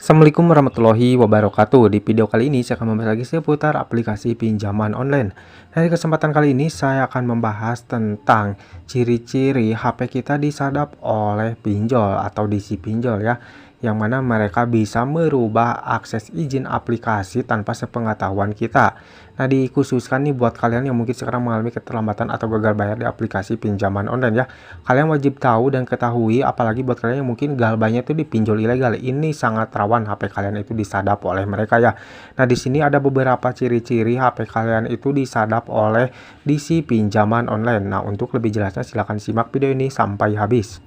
Assalamualaikum warahmatullahi wabarakatuh. Di video kali ini saya akan membahas lagi seputar aplikasi pinjaman online. Nah, di kesempatan kali ini saya akan membahas tentang ciri-ciri HP kita disadap oleh pinjol atau DC pinjol ya, yang mana mereka bisa merubah akses izin aplikasi tanpa sepengetahuan kita. Nah, dikhususkan nih buat kalian yang mungkin sekarang mengalami keterlambatan atau gagal bayar di aplikasi pinjaman online ya. Kalian wajib tahu dan ketahui, apalagi buat kalian yang mungkin gagal bayarnya itu di pinjol ilegal. Ini sangat rawan HP kalian itu disadap oleh mereka ya. Nah, di sini ada beberapa ciri-ciri HP kalian itu disadap oleh DC pinjaman online. Nah, untuk lebih jelasnya silahkan simak video ini sampai habis.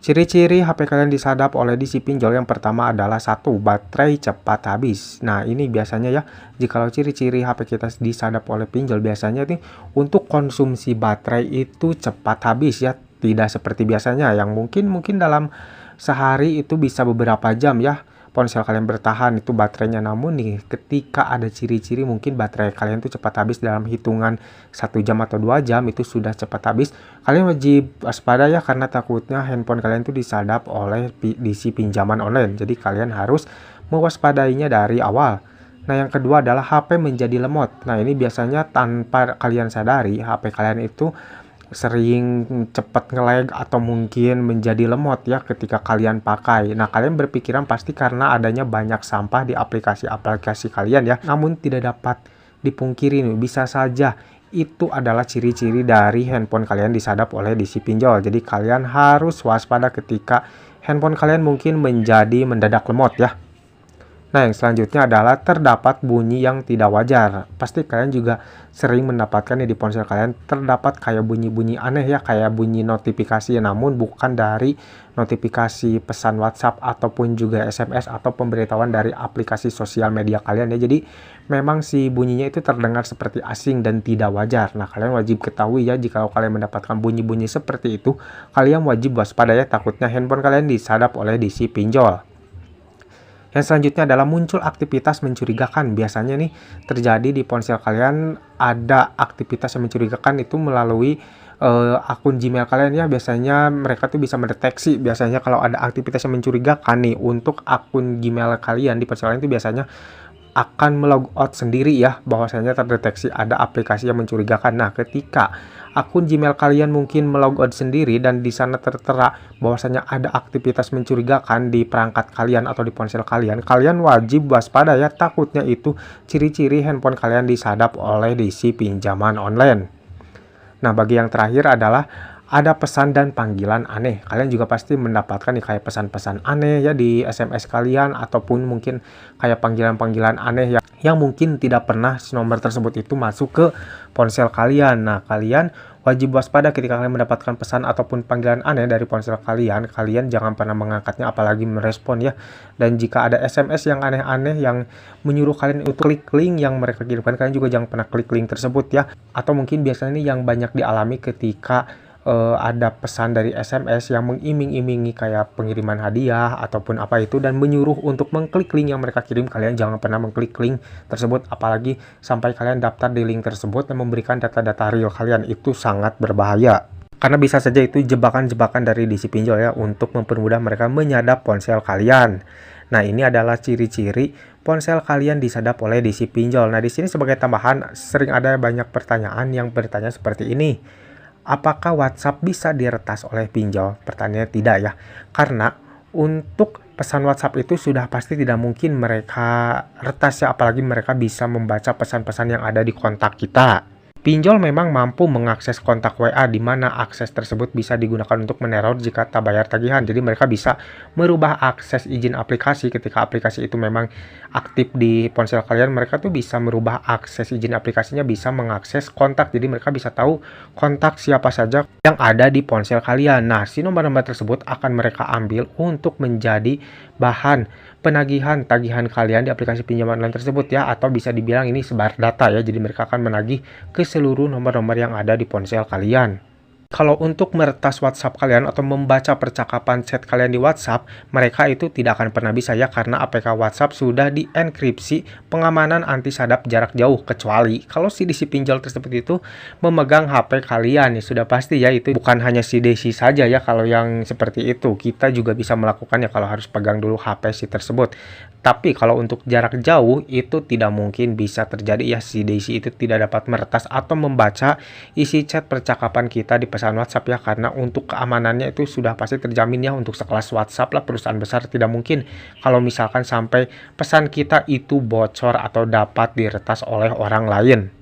Ciri-ciri HP kalian disadap oleh DC pinjol yang pertama adalah satu, baterai cepat habis. Nah, ini biasanya ya, jikalau ciri-ciri HP kita disadap oleh pinjol biasanya nih untuk konsumsi baterai itu cepat habis ya, tidak seperti biasanya yang mungkin dalam sehari itu bisa beberapa jam ya ponsel kalian bertahan itu baterainya. Namun nih, ketika ada ciri-ciri mungkin baterai kalian tuh cepat habis dalam hitungan 1 jam atau 2 jam itu sudah cepat habis, kalian wajib waspada ya, karena takutnya handphone kalian tuh disadap oleh DC pinjaman online. Jadi kalian harus mewaspadainya dari awal. Nah, yang kedua adalah HP menjadi lemot. Nah, ini biasanya tanpa kalian sadari HP kalian itu sering cepat nge-lag atau mungkin menjadi lemot ya ketika kalian pakai. Nah, kalian berpikiran pasti karena adanya banyak sampah di aplikasi-aplikasi kalian ya. Namun tidak dapat dipungkiri nih, bisa saja itu adalah ciri-ciri dari handphone kalian disadap oleh DC pinjol. Jadi kalian harus waspada ketika handphone kalian mungkin menjadi mendadak lemot ya. Nah, yang selanjutnya adalah terdapat bunyi yang tidak wajar. Pasti kalian juga sering mendapatkan di ponsel kalian terdapat kayak bunyi-bunyi aneh ya, kayak bunyi notifikasi, namun bukan dari notifikasi pesan WhatsApp ataupun juga SMS atau pemberitahuan dari aplikasi sosial media kalian ya. Jadi memang si bunyinya itu terdengar seperti asing dan tidak wajar. Nah, kalian wajib ketahui ya, jika kalian mendapatkan bunyi-bunyi seperti itu, kalian wajib waspada ya, takutnya handphone kalian disadap oleh DC pinjol. Yang selanjutnya adalah muncul aktivitas mencurigakan. Biasanya nih terjadi di ponsel kalian ada aktivitas yang mencurigakan itu melalui akun Gmail kalian ya. Biasanya mereka tuh bisa mendeteksi biasanya kalau ada aktivitas yang mencurigakan nih untuk akun Gmail kalian di ponsel kalian itu biasanya akan melogout sendiri ya, bahwasanya terdeteksi ada aplikasi yang mencurigakan. Nah, ketika akun Gmail kalian mungkin melogout sendiri dan di sana tertera bahwasanya ada aktivitas mencurigakan di perangkat kalian atau di ponsel kalian, kalian wajib waspada ya, takutnya itu ciri-ciri handphone kalian disadap oleh DC pinjaman online. Nah, bagi yang terakhir adalah ada pesan dan panggilan aneh. Kalian juga pasti mendapatkan nih kayak pesan-pesan aneh ya di SMS kalian, ataupun mungkin kayak panggilan-panggilan aneh yang mungkin tidak pernah nomor tersebut itu masuk ke ponsel kalian. Nah, kalian wajib waspada ketika kalian mendapatkan pesan ataupun panggilan aneh dari ponsel kalian. Kalian jangan pernah mengangkatnya apalagi merespon ya. Dan jika ada SMS yang aneh-aneh yang menyuruh kalian untuk klik link yang mereka kirimkan, kalian juga jangan pernah klik link tersebut ya. Atau mungkin biasanya ini yang banyak dialami ketika ada pesan dari SMS yang mengiming-imingi kayak pengiriman hadiah ataupun apa itu dan menyuruh untuk mengklik link yang mereka kirim. Kalian jangan pernah mengklik link tersebut apalagi sampai kalian daftar di link tersebut dan memberikan data-data real kalian. Itu sangat berbahaya karena bisa saja itu jebakan-jebakan dari DC pinjol ya untuk mempermudah mereka menyadap ponsel kalian. Nah, ini adalah ciri-ciri ponsel kalian disadap oleh DC pinjol. Nah, di sini sebagai tambahan sering ada banyak pertanyaan yang bertanya seperti ini. Apakah WhatsApp bisa diretas oleh pinjol? Pertanyaannya tidak ya. Karena untuk pesan WhatsApp itu sudah pasti tidak mungkin mereka retas ya, apalagi mereka bisa membaca pesan-pesan yang ada di kontak kita. Pinjol memang mampu mengakses kontak WA di mana akses tersebut bisa digunakan untuk meneror jika tak bayar tagihan. Jadi mereka bisa merubah akses izin aplikasi ketika aplikasi itu memang aktif di ponsel kalian. Mereka tuh bisa merubah akses izin aplikasinya, bisa mengakses kontak. Jadi mereka bisa tahu kontak siapa saja yang ada di ponsel kalian. Nah, si nomor-nomor tersebut akan mereka ambil untuk menjadi bahan tagihan kalian di aplikasi pinjaman online tersebut ya, atau bisa dibilang ini sebar data ya. Jadi mereka akan menagih ke seluruh nomor-nomor yang ada di ponsel kalian. Kalau untuk meretas WhatsApp kalian atau membaca percakapan chat kalian di WhatsApp, mereka itu tidak akan pernah bisa ya karena APK WhatsApp sudah dienkripsi pengamanan anti sadap jarak jauh, kecuali kalau si pinjol tersebut itu memegang HP kalian. Ya sudah pasti ya, itu bukan hanya si Desi saja ya kalau yang seperti itu. Kita juga bisa melakukannya kalau harus pegang dulu HP si tersebut. Tapi kalau untuk jarak jauh itu tidak mungkin bisa terjadi ya, si Desi itu tidak dapat meretas atau membaca isi chat percakapan kita di pesan WhatsApp ya, karena untuk keamanannya itu sudah pasti terjamin ya. Untuk sekelas WhatsApp lah, perusahaan besar, tidak mungkin kalau misalkan sampai pesan kita itu bocor atau dapat diretas oleh orang lain.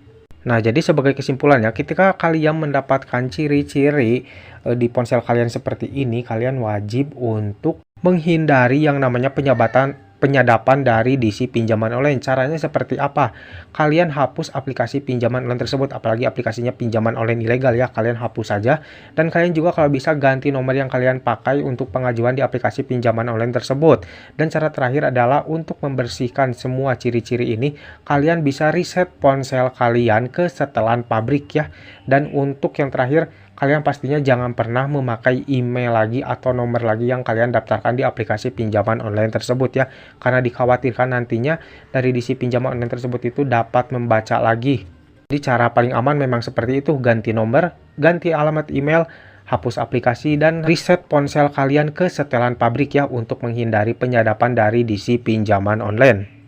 Nah, jadi sebagai kesimpulannya, ketika kalian mendapatkan ciri-ciri di ponsel kalian seperti ini, kalian wajib untuk menghindari yang namanya penyadapan dari DC pinjaman online. Caranya seperti apa? Kalian hapus aplikasi pinjaman online tersebut, apalagi aplikasinya pinjaman online ilegal ya, kalian hapus saja. Dan kalian juga kalau bisa ganti nomor yang kalian pakai untuk pengajuan di aplikasi pinjaman online tersebut. Dan cara terakhir adalah untuk membersihkan semua ciri-ciri ini, kalian bisa reset ponsel kalian ke setelan pabrik ya. Dan untuk yang terakhir, kalian pastinya jangan pernah memakai email lagi atau nomor lagi yang kalian daftarkan di aplikasi pinjaman online tersebut ya. Karena dikhawatirkan nantinya dari DC pinjaman online tersebut itu dapat membaca lagi. Jadi cara paling aman memang seperti itu, ganti nomor, ganti alamat email, hapus aplikasi, dan reset ponsel kalian ke setelan pabrik ya untuk menghindari penyadapan dari DC pinjaman online.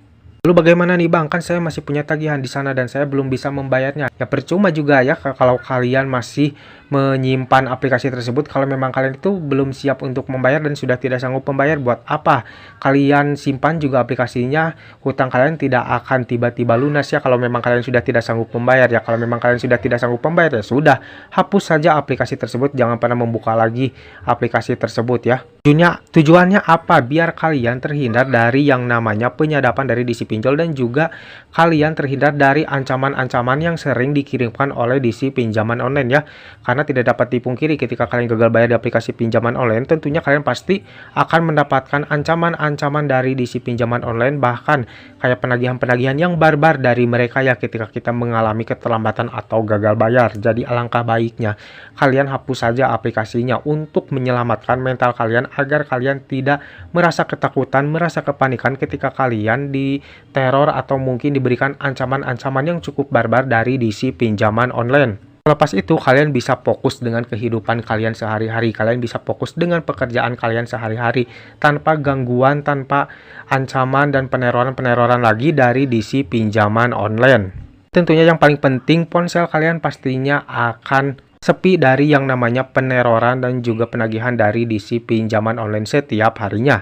Lalu bagaimana nih Bang? Kan saya masih punya tagihan di sana dan saya belum bisa membayarnya. Ya percuma juga ya kalau kalian masih menyimpan aplikasi tersebut. Kalau memang kalian itu belum siap untuk membayar dan sudah tidak sanggup membayar, buat apa kalian simpan juga aplikasinya? Hutang kalian tidak akan tiba-tiba lunas ya kalau memang kalian sudah tidak sanggup membayar ya. Kalau memang kalian sudah tidak sanggup membayar ya sudah, hapus saja aplikasi tersebut, jangan pernah membuka lagi aplikasi tersebut ya. Tujuannya apa? Biar kalian terhindar dari yang namanya penyadapan dari DC pinjol, dan juga kalian terhindar dari ancaman-ancaman yang sering dikirimkan oleh DC pinjaman online ya. Karena tidak dapat dipungkiri, ketika kalian gagal bayar di aplikasi pinjaman online, tentunya kalian pasti akan mendapatkan ancaman-ancaman dari DC pinjaman online, bahkan kayak penagihan-penagihan yang barbar dari mereka ya ketika kita mengalami keterlambatan atau gagal bayar. Jadi alangkah baiknya kalian hapus saja aplikasinya untuk menyelamatkan mental kalian, agar kalian tidak merasa ketakutan, merasa kepanikan ketika kalian diteror atau mungkin diberikan ancaman-ancaman yang cukup barbar dari DC pinjaman online. Lepas itu kalian bisa fokus dengan kehidupan kalian sehari-hari, kalian bisa fokus dengan pekerjaan kalian sehari-hari tanpa gangguan, tanpa ancaman dan peneroran-peneroran lagi dari DC pinjaman online. Tentunya yang paling penting, ponsel kalian pastinya akan sepi dari yang namanya peneroran dan juga penagihan dari DC pinjaman online setiap harinya.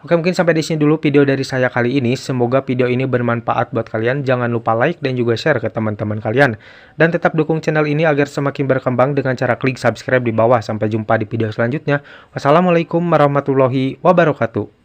Oke, mungkin sampai di sini dulu video dari saya kali ini. Semoga video ini bermanfaat buat kalian. Jangan lupa like dan juga share ke teman-teman kalian. Dan tetap dukung channel ini agar semakin berkembang dengan cara klik subscribe di bawah. Sampai jumpa di video selanjutnya. Wassalamualaikum warahmatullahi wabarakatuh.